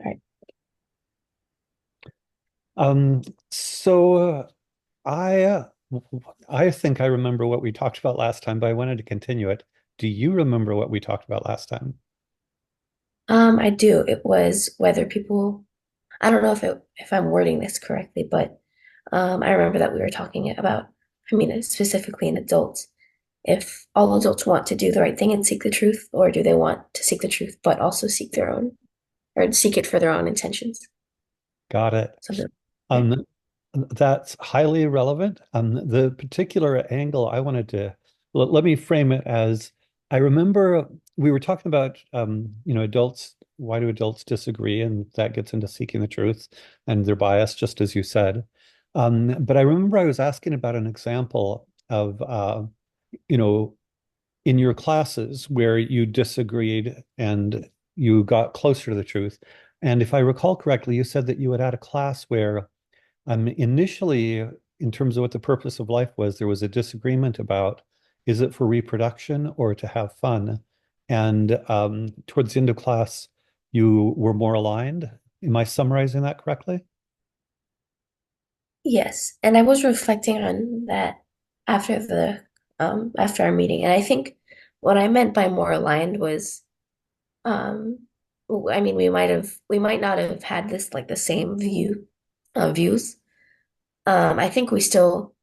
All right. Um, so I uh, I think I remember what we talked about last time, but I wanted to continue it. Do you remember what we talked about last time? I do. It was whether people, I don't know if I'm wording this correctly, but I remember that we were talking about, I mean, specifically in adults, if all adults want to do the right thing and seek the truth, or do they want to seek the truth but also seek their own, or seek it for their own intentions? Got it. Something like that. Um, that's highly relevant. The particular angle I wanted to let me frame it as I remember we were talking about adults. Why do adults disagree? And that gets into seeking the truth and their bias, just as you said. But I remember I was asking about an example of you know, in your classes where you disagreed and you got closer to the truth. And if I recall correctly, you said that you had a class where initially, in terms of what the purpose of life was, there was a disagreement about is it for reproduction or to have fun? And towards the end of class, you were more aligned. Am I summarizing that correctly? Yes, and I was reflecting on that after the after our meeting, and I think what I meant by more aligned was I mean, we might not have had this like the same views. I think we still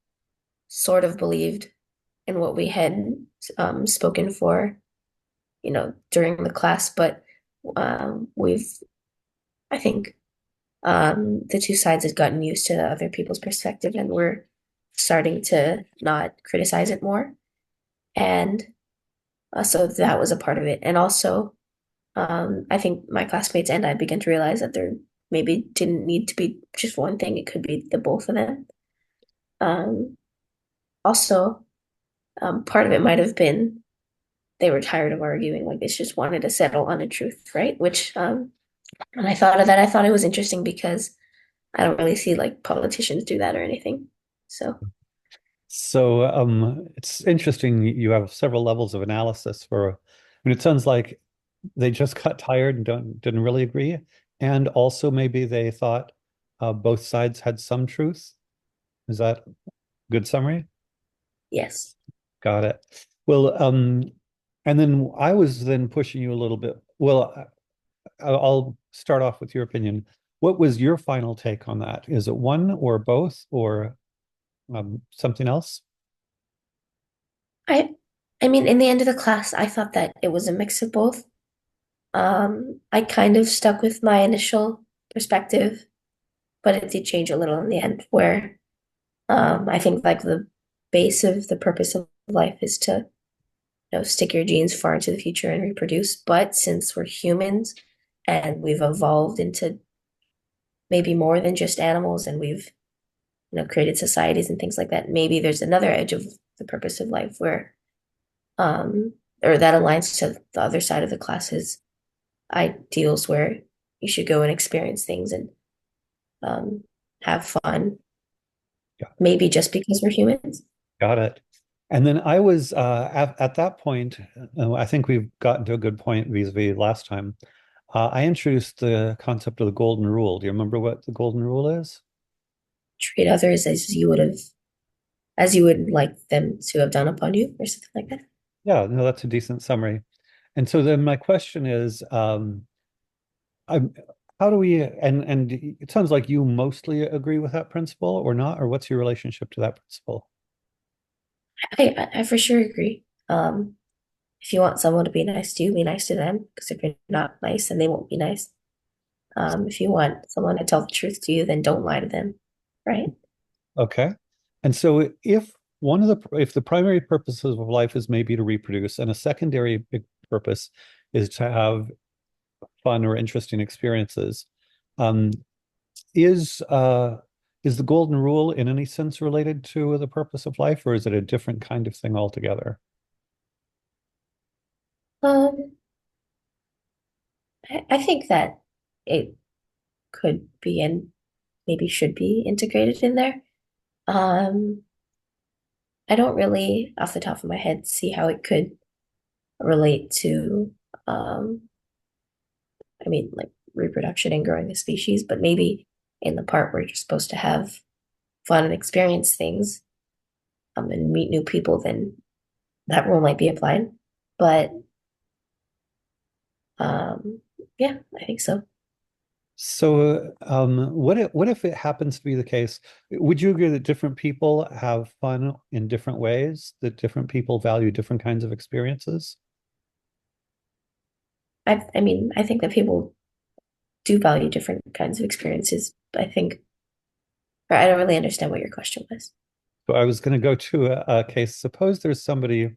sort of believed in what we had spoken for, during the class, but we've, I think, the two sides had gotten used to the other people's perspective, and we're starting to not criticize it more. And so that was a part of it. And also, I think my classmates and I began to realize that there maybe didn't need to be just one thing. It could be the both of them. Um, also, part of it might have been they were tired of arguing, like they just wanted to settle on a truth, right? Which, when I thought of that, I thought it was interesting because I don't really see like politicians do that or anything. So, So it's interesting. You have several levels of analysis for. I mean, it sounds like they just got tired and didn't really agree, and also maybe they thought both sides had some truth. Is that a good summary? yes. Got it. Well, and then I was then pushing you a little bit. Well, I'll start off with your opinion. What was your final take on that? Is it one or both or something else? I I mean, in the end of the class, I thought that it was a mix of both. I kind of stuck with my initial perspective, but it did change a little in the end, where I think like the base of the purpose of life is to, stick your genes far into the future and reproduce. But since we're humans and we've evolved into maybe more than just animals and we've, created societies and things like that, maybe there's another edge of the purpose of life where um or that aligns to the other side of the class's ideals where you should go and experience things and um have fun, Yeah, maybe just because we're humans. got it. And then I was at that point, I think we've gotten to a good point vis-a-vis last time. I introduced the concept of the golden rule. Do you remember what the golden rule is? Treat others as you would like them to have done upon you or something like that. Yeah, no, that's a decent summary. And so then my question is, I'm, how do we, and it sounds like you mostly agree with that principle or not, or what's your relationship to that principle? I for sure agree. If you want someone to be nice to you, be nice to them. Because if you're not nice, then they won't be nice. If you want someone to tell the truth to you, then don't lie to them, right? Okay. And so if one of the if the primary purposes of life is maybe to reproduce and a secondary big purpose is to have fun or interesting experiences, um, is uh is the golden rule in any sense related to the purpose of life, or is it a different kind of thing altogether? Um, I think that it could be and maybe should be integrated in there. Um, I don't really, off the top of my head, see how it could relate to, um, I mean, like reproduction and growing the species, but maybe in the part where you're supposed to have fun and experience things, and meet new people, then that rule might be applied. But um, yeah, I think so. So, what if it happens to be the case? Would you agree that different people have fun in different ways, that different people value different kinds of experiences? I mean, I think that people do value different kinds of experiences. I think, or I don't really understand what your question was. So I was going to go to a case. Suppose there's somebody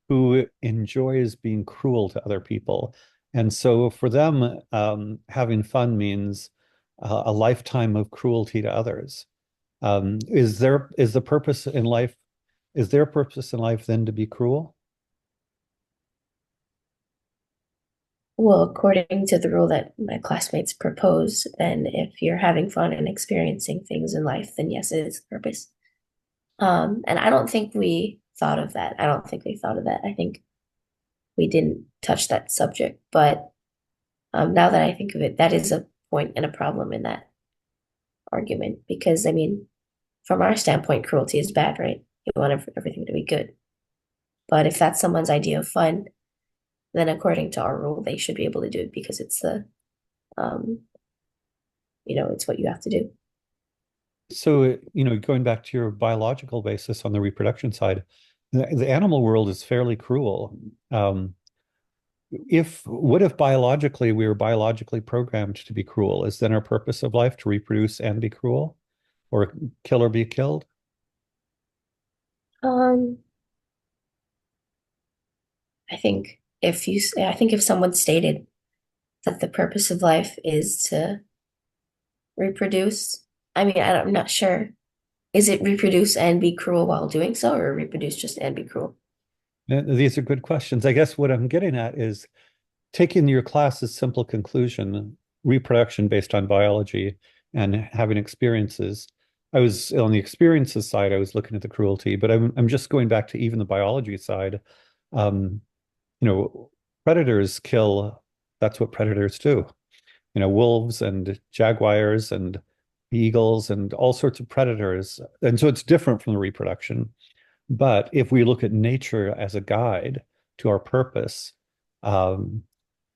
who enjoys being cruel to other people. And so for them, having fun means a lifetime of cruelty to others. Is the purpose in life, is their purpose in life then to be cruel? Well, according to the rule that my classmates propose, then if you're having fun and experiencing things in life, then yes, it is the purpose. And I don't think we thought of that. I don't think we thought of that. I think we didn't touch that subject. But now that I think of it, that is a point and a problem in that argument. Because, I mean, from our standpoint, cruelty is bad, right? You want everything to be good. But if that's someone's idea of fun, then according to our rule, they should be able to do it because it's um, it's what you have to do. So, going back to your biological basis on the reproduction side, the animal world is fairly cruel. If what if biologically we were biologically programmed to be cruel? Is then our purpose of life to reproduce and be cruel, or kill or be killed? Um, I think if someone stated that the purpose of life is to reproduce, I mean, I'm not sure. Is it reproduce and be cruel while doing so, or reproduce just and be cruel? These are good questions. I guess what I'm getting at is taking your class's simple conclusion, reproduction based on biology and having experiences. I was on the experiences side, I was looking at the cruelty, but I'm just going back to even the biology side. Um, you know, predators kill, that's what predators do. Wolves and jaguars and eagles and all sorts of predators. And so it's different from the reproduction. But if we look at nature as a guide to our purpose, um,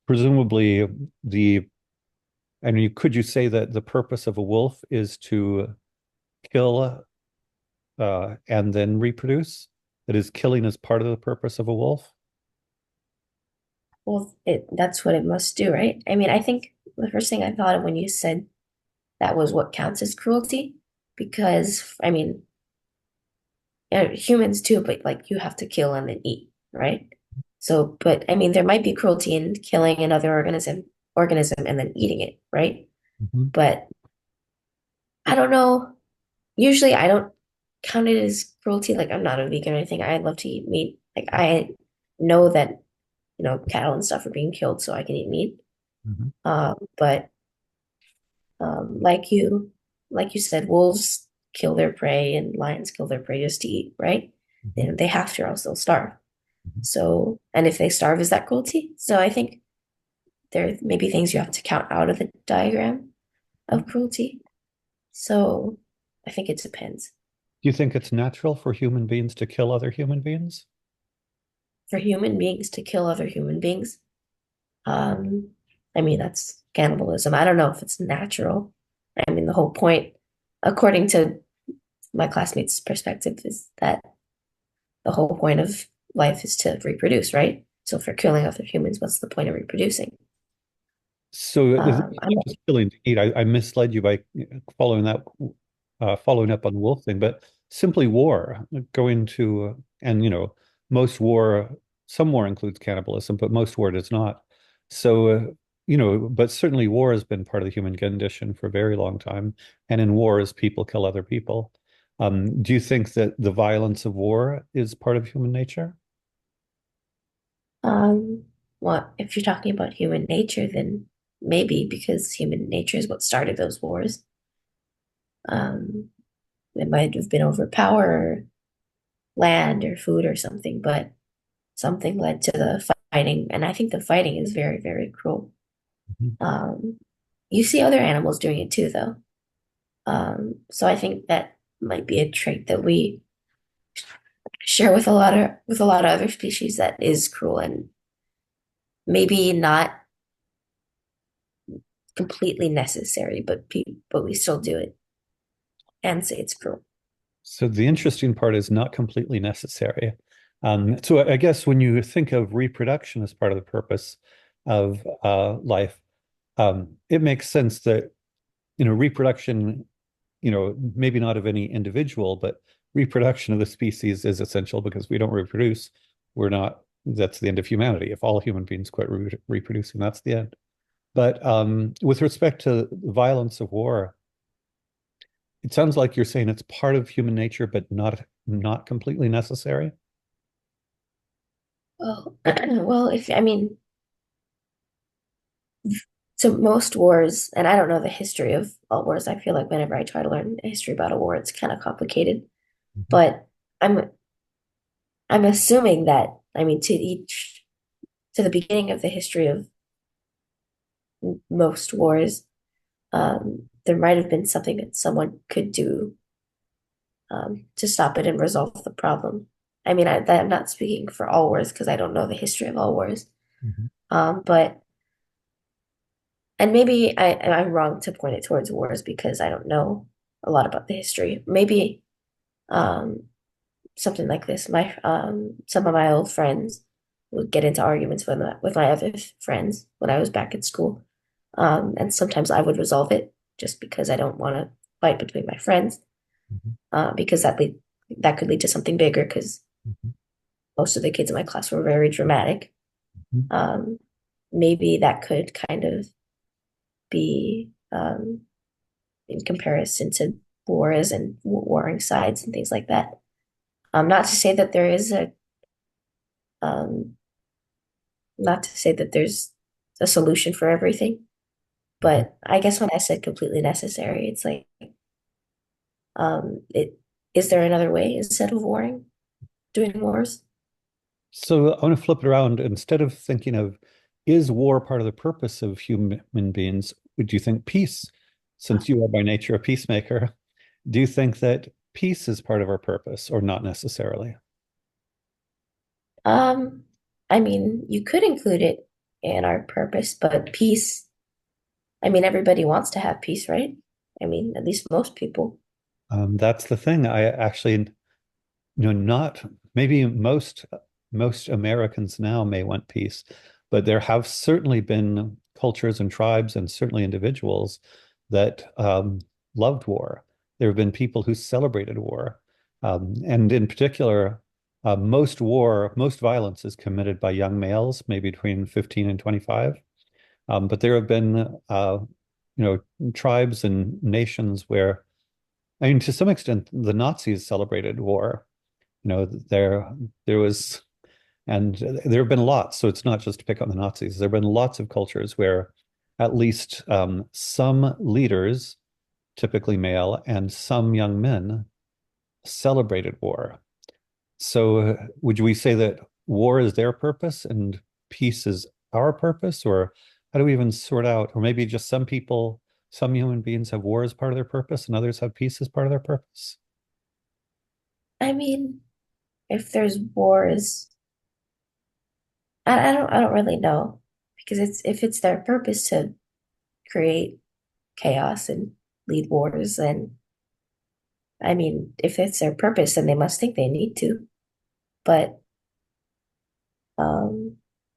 presumably could you say that the purpose of a wolf is to kill and then reproduce? That is, killing is part of the purpose of a wolf? Well, that's what it must do, right? I mean, I think the first thing I thought of when you said that was what counts as cruelty, because I mean, humans too, but like you have to kill and then eat, right? So, but I mean, there might be cruelty in killing another organism and then eating it, right? Mhm. But I don't know. Usually, I don't count it as cruelty. Like, I'm not a vegan or anything. I love to eat meat. Like, I know that cattle and stuff are being killed so I can eat meat. Mhm. But like you said, wolves kill their prey and lions kill their prey just to eat, right? Mhm. And they have to, or else they'll starve. Mhm. So, and if they starve, is that cruelty? So I think there may be things you have to count out of the diagram of cruelty. So I think it depends. Do you think it's natural for human beings to kill other human beings? For human beings to kill other human beings, um, I mean, that's cannibalism. I don't know if it's natural. I mean, the whole point, according to my classmates' perspective, is that the whole point of life is to reproduce, right? So if you're killing other humans, what's the point of reproducing? So it's I'm not just killing to eat. I misled you by following that, following up on the wolf thing, but simply war, going to, and most war, some war includes cannibalism, but most war does not. So, but certainly war has been part of the human condition for a very long time. And in wars, people kill other people. Do you think that the violence of war is part of human nature? Um, well, if you're talking about human nature, then maybe because human nature is what started those wars. Um, it might have been over power or land or food or something, but something led to the fighting, and I think the fighting is very, very cruel. Mhm. You see other animals doing it too, though. So I think that might be a trait that we share with a lot of other species that is cruel and maybe not completely necessary, but we still do it and say it's cruel. So the interesting part is not completely necessary. So I guess when you think of reproduction as part of the purpose of life, it makes sense that, reproduction, maybe not of any individual, but reproduction of the species is essential because we don't reproduce. We're not, that's the end of humanity. If all human beings quit reproducing, that's the end. But with respect to the violence of war, it sounds like you're saying it's part of human nature, but not completely necessary. Well, well, if I mean, so most wars, and I don't know the history of all wars. I feel like whenever I try to learn a history about a war, it's kind of complicated. Mhm. But I'm I'm assuming that I mean to the beginning of the history of most wars, there might have been something that someone could do to stop it and resolve the problem. I mean, I'm not speaking for all wars because I don't know the history of all wars. Mhm. But and maybe I'm wrong to point it towards wars because I don't know a lot about the history. Maybe um, something like this. My some of my old friends would get into arguments with my other friends when I was back in school, and sometimes I would resolve it just because I don't want to fight between my friends, Mhm. because that could lead to something bigger. Because Mhm. most of the kids in my class were very dramatic. Mhm. Um, Maybe that could kind of be in comparison to wars and warring sides and things like that. Not to say that there is a um, not to say that there's a solution for everything, Mhm. but I guess when I said completely necessary, it's like, it is there another way instead of warring, doing wars? So I want to flip it around. Instead of thinking of, is war part of the purpose of human beings, would you think peace, since you are by nature a peacemaker, do you think that peace is part of our purpose or not necessarily? Um, I mean, you could include it in our purpose, but peace, I mean, everybody wants to have peace, right? I mean, at least most people. That's the thing. I actually, not maybe most Americans now may want peace, but there have certainly been cultures and tribes and certainly individuals that loved war. There have been people who celebrated war, and in particular, most violence is committed by young males, maybe between 15 and 25. But there have been, tribes and nations where, I mean, to some extent, the Nazis celebrated war. There was, and there have been lots. So it's not just to pick on the Nazis. There have been lots of cultures where at least some leaders, typically male, and some young men celebrated war. So would we say that war is their purpose and peace is our purpose, or how do we even sort out? Or maybe just some people, some human beings have war as part of their purpose, and others have peace as part of their purpose. I mean, if there's wars, I don't really know because it's if it's their purpose to create chaos and lead wars, then I mean, if it's their purpose, then they must think they need to. But um,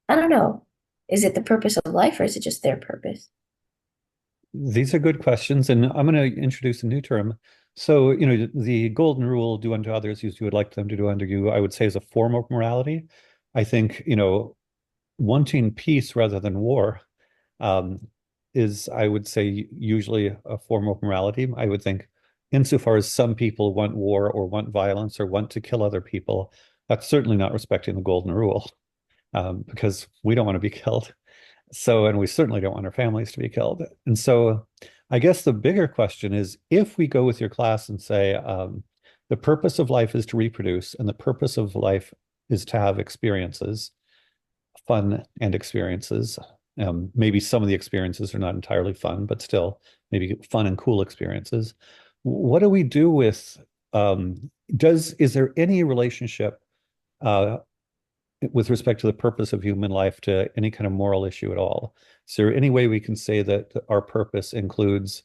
I don't know. Is it the purpose of life or is it just their purpose? These are good questions, and I'm going to introduce a new term. So, the golden rule, do unto others as you would like them to do unto you, I would say is a form of morality. I think, wanting peace rather than war um, is, I would say, usually a form of morality. I would think, insofar as some people want war or want violence or want to kill other people, that's certainly not respecting the golden rule, because we don't want to be killed. So, and we certainly don't want our families to be killed. And so, I guess the bigger question is if we go with your class and say, the purpose of life is to reproduce, and the purpose of life is to have experiences, fun and experiences. Maybe some of the experiences are not entirely fun, but still maybe fun and cool experiences. What do we do with is there any relationship uh, with respect to the purpose of human life to any kind of moral issue at all? Is there any way we can say that our purpose includes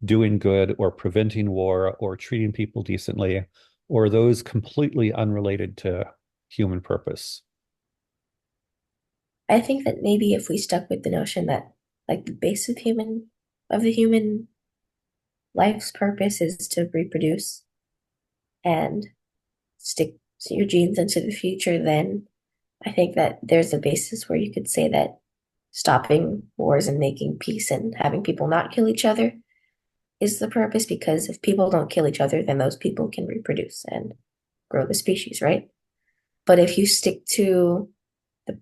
doing good or preventing war or treating people decently, or are those completely unrelated to human purpose? I think that maybe if we stuck with the notion that like the base of the human life's purpose is to reproduce and stick your genes into the future, then I think that there's a basis where you could say that stopping wars and making peace and having people not kill each other is the purpose, because if people don't kill each other, then those people can reproduce and grow the species, right? But if you stick to the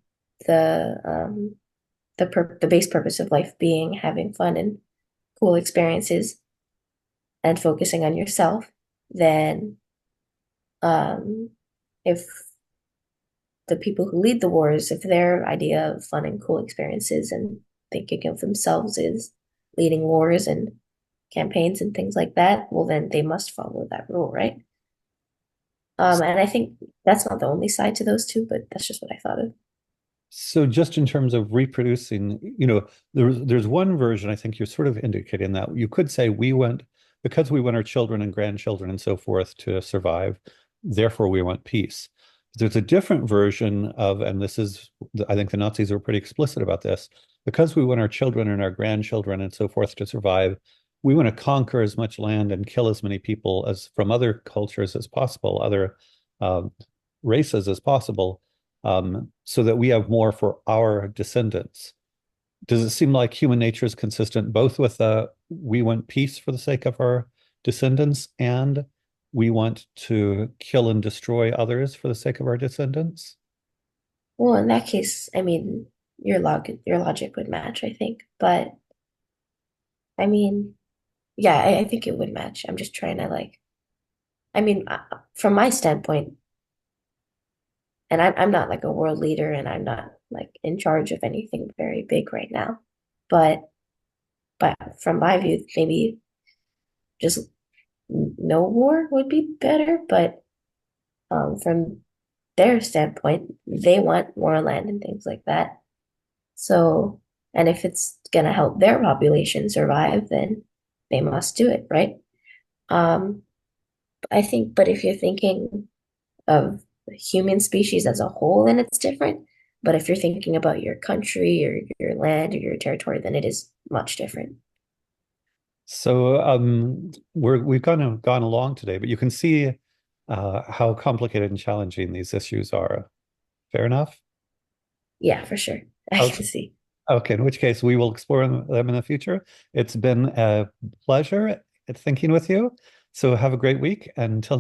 the the base purpose of life being having fun and cool experiences and focusing on yourself, then um, if the people who lead the wars, if their idea of fun and cool experiences and thinking of themselves is leading wars and campaigns and things like that, well, then they must follow that rule, right? And I think that's not the only side to those two, but that's just what I thought of. So just in terms of reproducing, there's one version I think you're sort of indicating that you could say because we want our children and grandchildren and so forth to survive, therefore we want peace. There's a different version of, and this is, I think the Nazis were pretty explicit about this, because we want our children and our grandchildren and so forth to survive, we want to conquer as much land and kill as many people as from other cultures as possible, other um, races as possible, so that we have more for our descendants. Does it seem like human nature is consistent both with we want peace for the sake of our descendants and we want to kill and destroy others for the sake of our descendants? Well, in that case, I mean, your logic would match, I think. But I mean, yeah, I think it would match. I'm just trying to like, I mean, from my standpoint, and I'm not like a world leader, and I'm not like in charge of anything very big right now. But but from my view, maybe just no war would be better. But from their standpoint, they want more land and things like that. So, and if it's gonna help their population survive, then they must do it, right? Um, I think, but if you're thinking of the human species as a whole, then it's different. But if you're thinking about your country or your land or your territory, then it is much different. So we've gone along today, but you can see how complicated and challenging these issues are. Fair enough? Yeah, for sure. I Okay. can see. Okay, in which case we will explore them in the future. It's been a pleasure thinking with you. So have a great week. Until